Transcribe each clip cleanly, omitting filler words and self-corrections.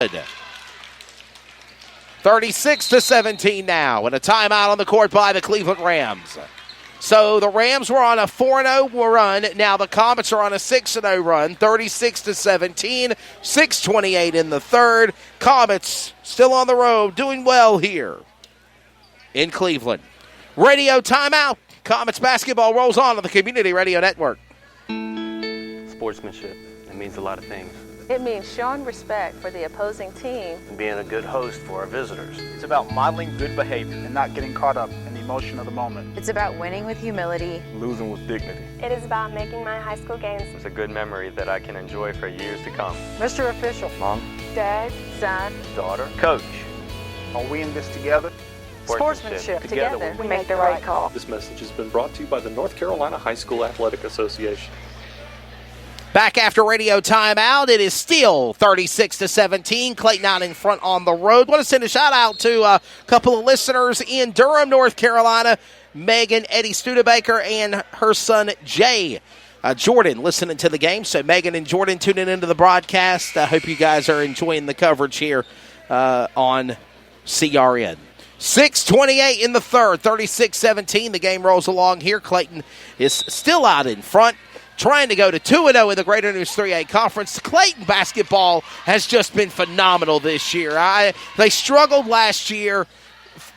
36-17 now, and a timeout on the court by the Cleveland Rams. So the Rams were on a 4-0 run. Now the Comets are on a 6-0 run, 36-17, 6:28 in the third. Comets still on the road, doing well here in Cleveland. Radio timeout. Comets basketball rolls on the Community Radio Network. Sportsmanship. It means a lot of things. It means showing respect for the opposing team And being a good host for our visitors. It's about modeling good behavior and not getting caught up in the emotion of the moment. It's about winning with humility. Losing with dignity. It is about making my high school games. It's a good memory that I can enjoy for years to come. Mr. Official, Mom, Dad, son, daughter, coach. are we in this together? Sportsmanship. Together we make the right call. This message has been brought to you by the North Carolina High School Athletic Association. Back after radio timeout, it is still 36-17. Clayton out in front on the road. Want to send a shout out to a couple of listeners in Durham, North Carolina. Megan, Eddie Studebaker, and her son Jay Jordan listening to the game. So Megan and Jordan tuning into the broadcast. I hope you guys are enjoying the coverage here on CRN. 6:28 in the third, 36-17. The game rolls along here. Clayton is still out in front, trying to go to 2-0 in the Greater News 3A Conference. Clayton basketball has just been phenomenal this year. They struggled last year,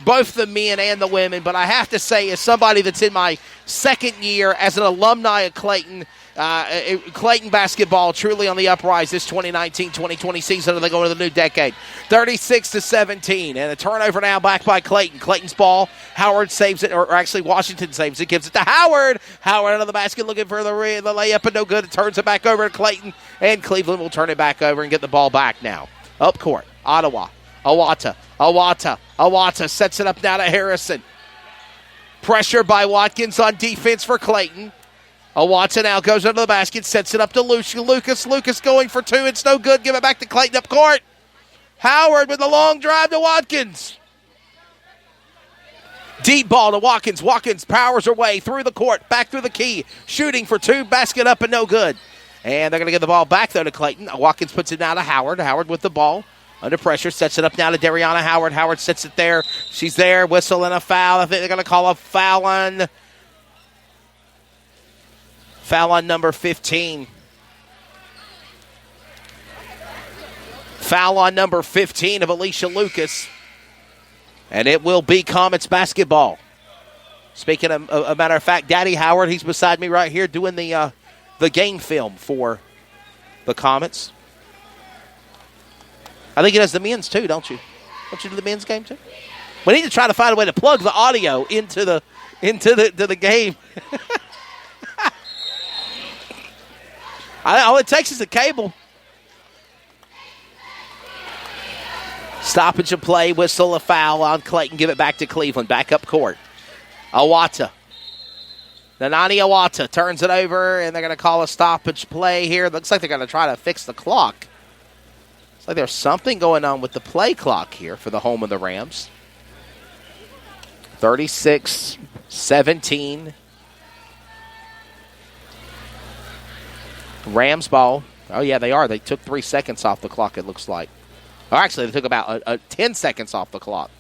both the men and the women, but I have to say, as somebody that's in my second year as an alumni of Clayton, Clayton basketball truly on the uprise this 2019-2020 season as they go into the new decade. 36-17, and a turnover now back by Clayton. Clayton's ball, Howard saves it, or actually Washington saves it, gives it to Howard. Howard out of the basket looking for the layup, and no good. It turns it back over to Clayton, and Cleveland will turn it back over and get the ball back now. Up court, Ottawa. Awata sets it up now to Harrison. Pressure by Watkins on defense for Clayton. Awata now goes under the basket, sets it up to Lucas. Lucas going for two. It's no good. Give it back to Clayton up court. Howard with the long drive to Watkins. Deep ball to Watkins. Watkins powers her way through the court, back through the key. Shooting for two. Basket up and no good. And they're going to get the ball back, though, to Clayton. Watkins puts it now to Howard. Howard with the ball. Under pressure, sets it up now to Dariana Howard. Howard sets it there. She's there. Whistle and a foul. I think they're going to call a foul on number 15. Foul on number 15 of Alicia Lucas. And it will be Comets basketball. Speaking of a matter of fact, Daddy Howard, he's beside me right here doing the game film for the Comets. I think he does the men's too, don't you? Don't you do the men's game too? We need to try to find a way to plug the audio into the game. All it takes is a cable. Stoppage of play, whistle, a foul on Clayton. Give it back to Cleveland. Back up court. Awata. Nanani Awata turns it over, and they're going to call a stoppage play here. Looks like they're going to try to fix the clock. Looks like there's something going on with the play clock here for the home of the Rams. 36-17. Rams ball. Oh, yeah, they are. They took 3 seconds off the clock, it looks like. Or actually, they took about 10 seconds off the clock.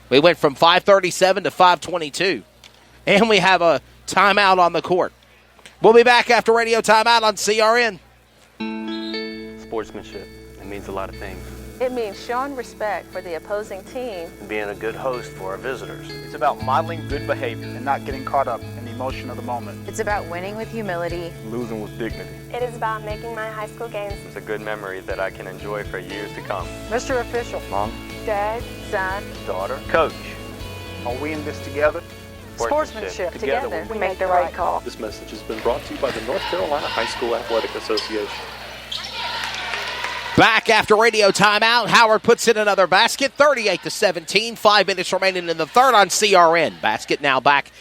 We went from 5:37 to 5:22. And we have a timeout on the court. We'll be back after radio timeout on CRN. Sportsmanship. It means a lot of things. It means showing respect for the opposing team And being a good host for our visitors. It's about modeling good behavior and not getting caught up in the emotion of the moment. It's about winning with humility. Losing with dignity. It is about making my high school games. It's a good memory that I can enjoy for years to come. Mr. Official, Mom, Dad, son, daughter, coach. are we in this together? Sportsmanship. Together we make the right call. This message has been brought to you by the North Carolina High School Athletic Association. Back after radio timeout, Howard puts in another basket, 38-17. 5 minutes remaining in the third on CRN. Basket now back.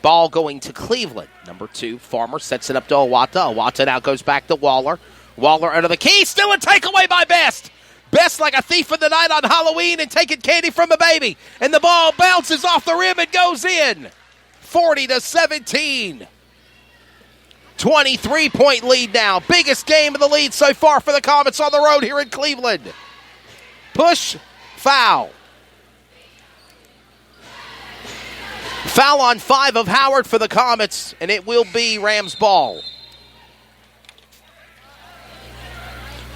Ball going to Cleveland. Number 2, Farmer sets it up to Awata. Awata now goes back to Waller. Waller under the key. Still a takeaway by Best. Best like a thief in the night on Halloween and taking candy from a baby. And the ball bounces off the rim and goes in. 40-17. 23-point lead now. Biggest game of the lead so far for the Comets on the road here in Cleveland. Push, foul. Foul on 5 of Howard for the Comets, and it will be Rams ball.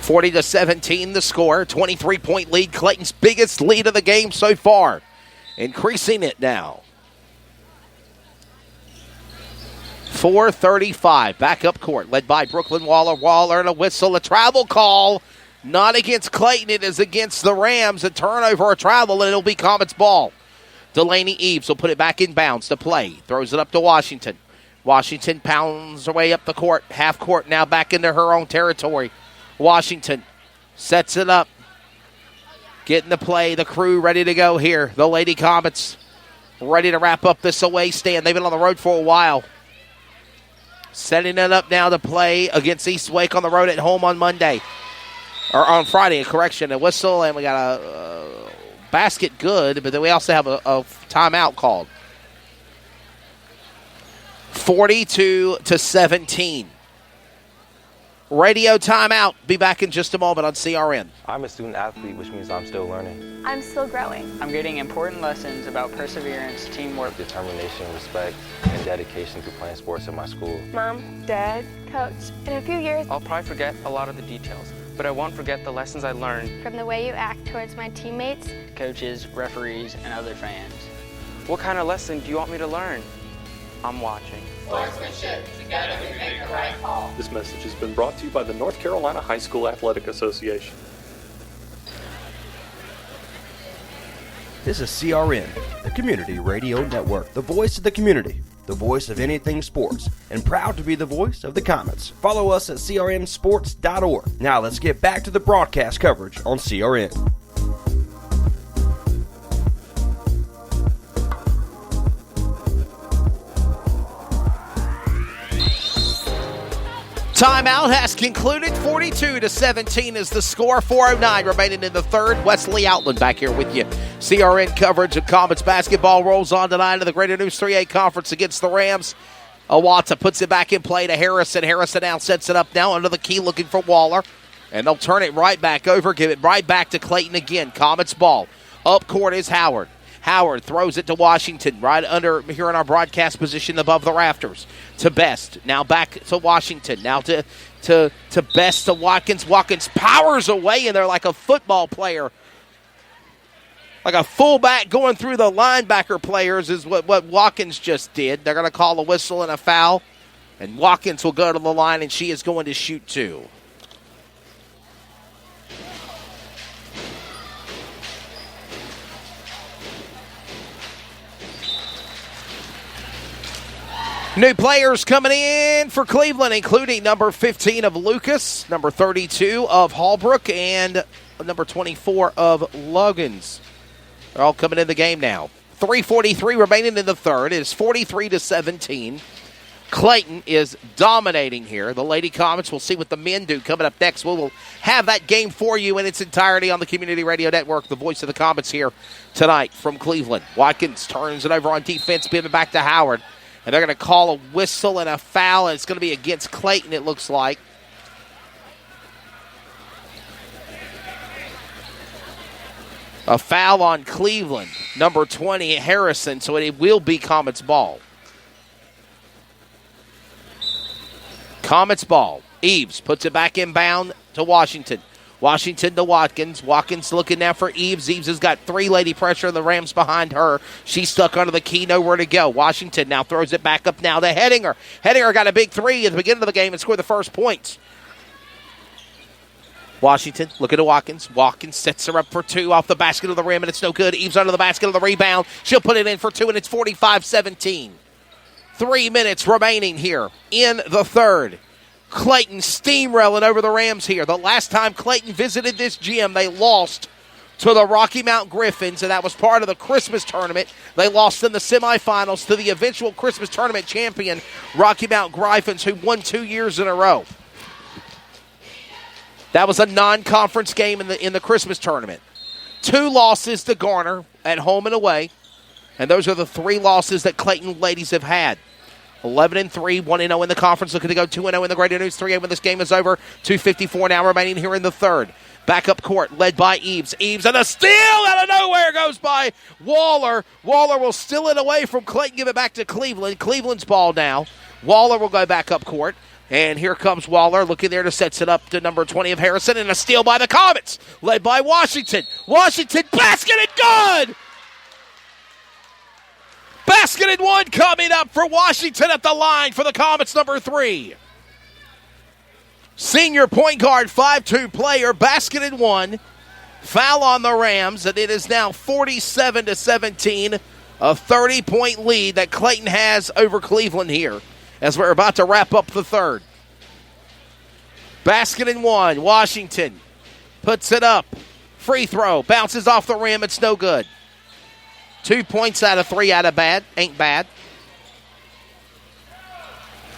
40-17 the score. 23-point lead. Clayton's biggest lead of the game so far. Increasing it now. 4:35. Back up court. Led by Brooklyn Waller. Waller and a whistle. A travel call. Not against Clayton. It is against the Rams. A turnover, a travel, and it'll be Comets ball. Delaney Eves will put it back in bounds to play. Throws it up to Washington. Washington pounds her way up the court. Half court now back into her own territory. Washington sets it up. Getting the play. The crew ready to go here. The Lady Comets ready to wrap up this away stand. They've been on the road for a while. Setting it up now to play against East Wake on the road at home on Monday. Or on Friday, correction. A whistle, and we got a basket good, but then we also have a timeout called. 42-17. Radio timeout. Be back in just a moment on CRN. I'm a student athlete, which means I'm still learning. I'm still growing. I'm getting important lessons about perseverance, teamwork, Determination, respect, and dedication through playing sports at my school. Mom, Dad, Coach, in a few years, I'll probably forget a lot of the details, but I won't forget the lessons I learned. from the way you act towards my teammates, coaches, referees, and other fans. What kind of lesson do you want me to learn? I'm watching. This message has been brought to you by the North Carolina High School Athletic Association. This is CRN, the Community Radio Network, the voice of the community, the voice of anything sports, and proud to be the voice of the Comets. Follow us at crnsports.org. Now let's get back to the broadcast coverage on CRN. Timeout has concluded. 42-17 is the score. 4:09 remaining in the third. Wesley Outland back here with you. CRN coverage of Comets basketball rolls on tonight in the Greater News 3A Conference against the Rams. Awata puts it back in play to Harrison. Harrison now sets it up now under the key looking for Waller. And they'll turn it right back over, give it right back to Clayton again. Comets ball. Up court is Howard. Howard throws it to Washington, right under here in our broadcast position above the rafters. To Best. Now back to Washington. Now to Best to Watkins. Watkins powers away in there like a football player. Like a fullback going through the linebacker players is what Watkins just did. They're going to call a whistle and a foul. And Watkins will go to the line, and she is going to shoot two. New players coming in for Cleveland, including number 15 of Lucas, number 32 of Hallbrook, and number 24 of Logans. They're all coming in the game now. 3:43 remaining in the third. It is 43-17. Clayton is dominating here. The Lady Comets, we'll see what the men do coming up next. We will have that game for you in its entirety on the Community Radio Network, the voice of the Comets here tonight from Cleveland. Watkins turns it over on defense, pivot back to Howard. And they're going to call a whistle and a foul, and it's going to be against Clayton, it looks like. A foul on Cleveland, number 20, Harrison, so it will be Comets ball. Comets ball. Eves puts it back inbound to Washington. Washington to Watkins. Watkins looking now for Eves. Eves has got three lady pressure. The Rams behind her. She's stuck under the key, nowhere to go. Washington now throws it back up now to Hedinger. Hedinger got a big three at the beginning of the game and scored the first points. Washington looking to Watkins. Watkins sets her up for two off the basket of the rim, and it's no good. Eves under the basket of the rebound. She'll put it in for two, and it's 45-17. 3 minutes remaining here in the third. Clayton steamrolling over the Rams here. The last time Clayton visited this gym, they lost to the Rocky Mount Griffins, and that was part of the Christmas tournament. They lost in the semifinals to the eventual Christmas tournament champion, Rocky Mount Griffins, who won 2 years in a row. That was a non-conference game in the Christmas tournament. 2 losses to Garner at home and away, and those are the 3 losses that Clayton ladies have had. 11-3, 1-0 in the conference, looking to go 2-0 in the Greater News 3A when this game is over. 2:54 now remaining here in the third. Back up court, led by Eves. Eves and a steal out of nowhere goes by Waller. Waller will steal it away from Clayton, give it back to Cleveland. Cleveland's ball now. Waller will go back up court. And here comes Waller looking there to set it up to number 20 of Harrison. And a steal by the Comets, led by Washington. Washington, basket and good! Basket and one coming up for Washington at the line for the Comets, number 3. Senior point guard, 5'2" player, basket and one. Foul on the Rams, and it is now 47-17, a 30-point lead that Clayton has over Cleveland here as we're about to wrap up the third. Basket and one. Washington puts it up. Free throw. Bounces off the rim. It's no good. 2 points out of 3 out of bad. Ain't bad.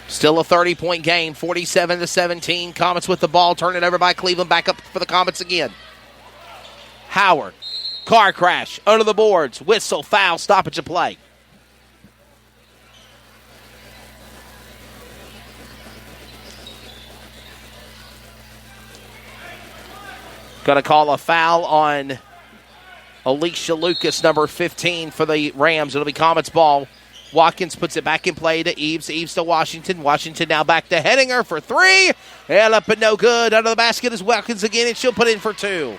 Still a 30-point game. 47-17. Comets with the ball. Turn it over by Cleveland. Back up for the Comets again. Howard. Car crash. Under the boards. Whistle. Foul. Stoppage of play. Going to call a foul on Alicia Lucas, number 15 for the Rams. It'll be Comets ball. Watkins puts it back in play to Eves. Eves to Washington. Washington now back to Hedinger for 3. And up and no good. Under the basket is Watkins again, and she'll put in for 2.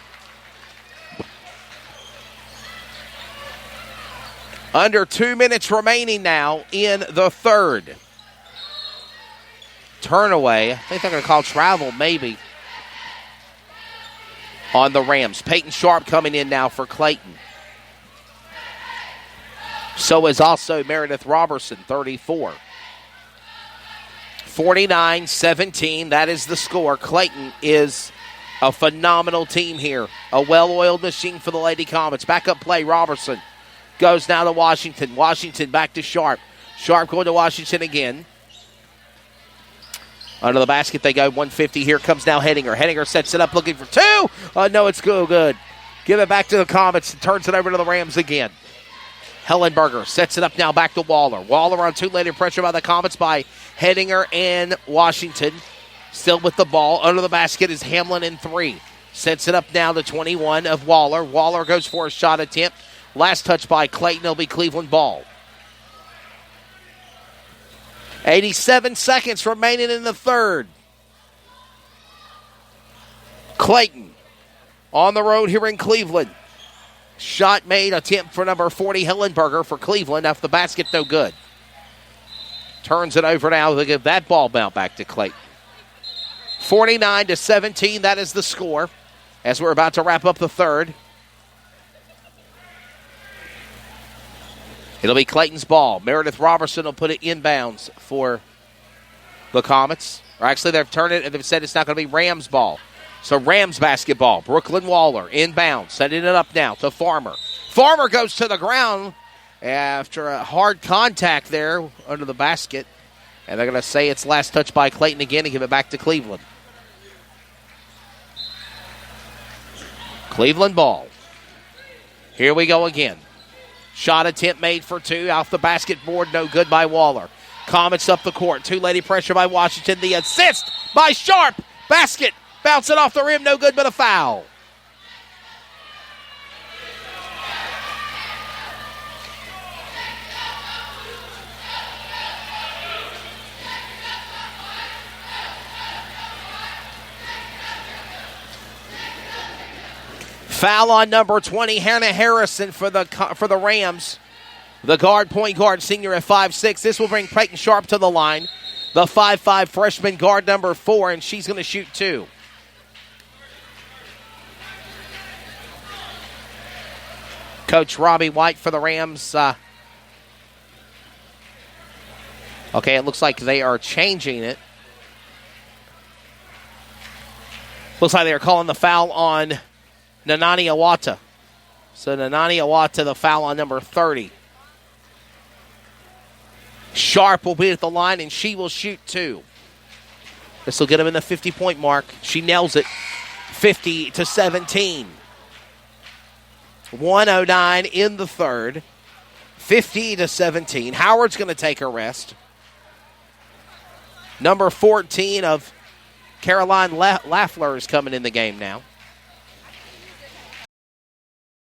Under 2 minutes remaining now in the third. Turn away. I think they're going to call travel, maybe, on the Rams. Peyton Sharp coming in now for Clayton. So is also Meredith Robertson, 34. 49-17, that is the score. Clayton is a phenomenal team here. A well-oiled machine for the Lady Comets. Back-up play, Robertson goes now to Washington. Washington back to Sharp. Sharp going to Washington again. Under the basket they go, 150. Here comes now Hedinger. Hedinger sets it up looking for 2. Oh, no, it's good. Give it back to the Comets and turns it over to the Rams again. Hellenberger sets it up now back to Waller. Waller on two-lane pressure by the Comets by Hedinger and Washington. Still with the ball. Under the basket is Hamlin in 3. Sets it up now to 21 of Waller. Waller goes for a shot attempt. Last touch by Clayton. It'll be Cleveland ball. 87 seconds remaining in the third. Clayton on the road here in Cleveland. Shot made, attempt for number 40, Hellenberger for Cleveland. Off the basket, no good. Turns it over now to give that ball bounce back to Clayton. 49-17, that is the score as we're about to wrap up the third. It'll be Clayton's ball. Meredith Robertson will put it inbounds for the Comets. Or actually, they've turned it and they've said it's not going to be Rams ball. So Rams basketball. Brooklyn Waller inbounds. Setting it up now to Farmer. Farmer goes to the ground after a hard contact there under the basket. And they're going to say it's last touch by Clayton again and give it back to Cleveland. Cleveland ball. Here we go again. Shot attempt made for 2. Off the basketboard, no good by Waller. Comets up the court. Two-lady pressure by Washington. The assist by Sharp. Basket. Bounce it off the rim. No good, but a foul. Foul on number 20, Hannah Harrison for the Rams. The guard, point guard, senior at 5'6". This will bring Peyton Sharp to the line. The 5'5" freshman guard number 4, and she's going to shoot 2. Coach Robbie White for the Rams. Okay, it looks like they are changing it. Looks like they're calling the foul on Nanani Awata. So Nanani Awata, the foul on number 30. Sharp will be at the line, and she will shoot 2. This will get him in the 50-point mark. She nails it. 50-17. 109 in the third. 50-17. Howard's going to take a rest. Number 14 of Caroline Lafleur is coming in the game now.